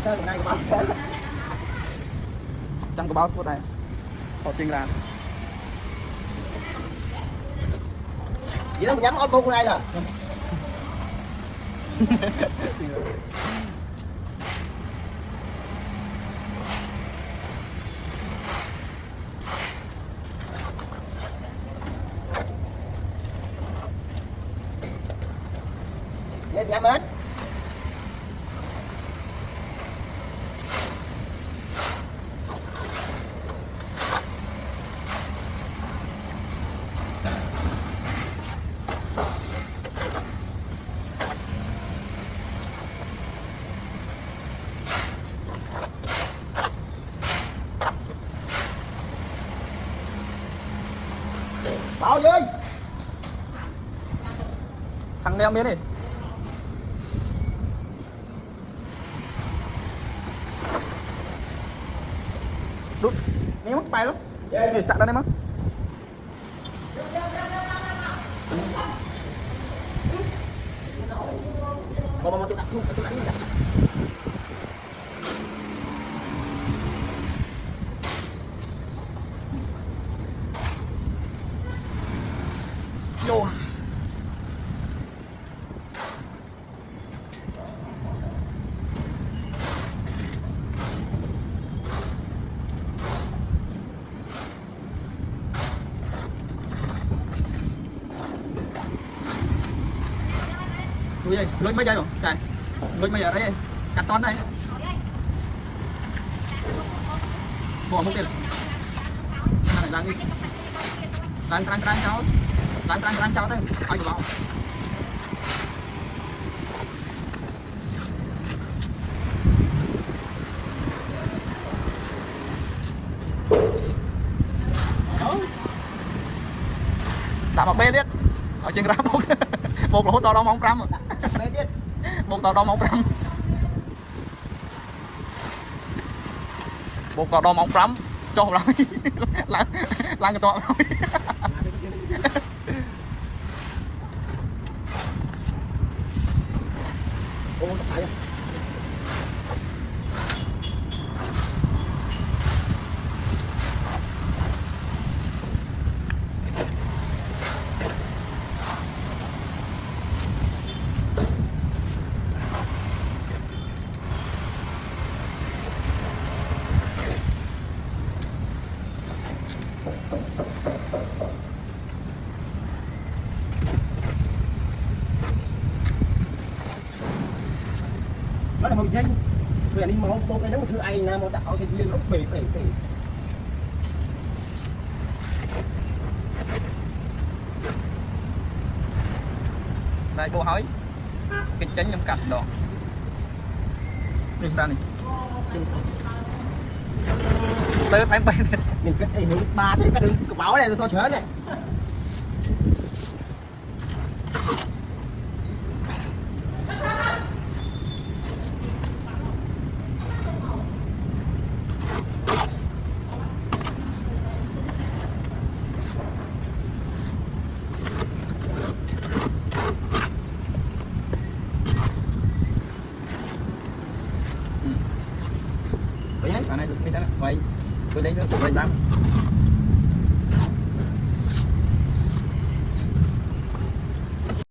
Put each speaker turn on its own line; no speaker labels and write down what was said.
Trong cái bao sport này họ trình làm
vậy đó mình nhắm con cung đây nè. Lên nhắm hết. Bảo vô.
thằng neo miếng đi đút miếng mất bay lắm gì chặn ra đây mất
Mau tôi đặt luôn, tôi đánh.
vô ui ơi lối mấy giây rồi trời lối mấy giờ đấy cắt toán đây bỏ một tiền này đang đi đang cháu đấy ai bảo đã một bê tiết ở trên gram một lỗ to đó mong ram
Bê tiết.
một tàu đo mong ram một tàu đo mong ram cho lắm lăn cái to thôi
Ô, phải. Nó là một danh. Về đi máu bốc cái nó một thứ ai nào mà tạo cái liên lúc bể.
đây cô hỏi cái chánh nhâm cạch đó đừng ra này tới tháng bay
Mình cái hướng ba thế cái đường báo này nó so chớ này.
ở này được như thế này vậy tôi lấy nữa tôi lấy lắm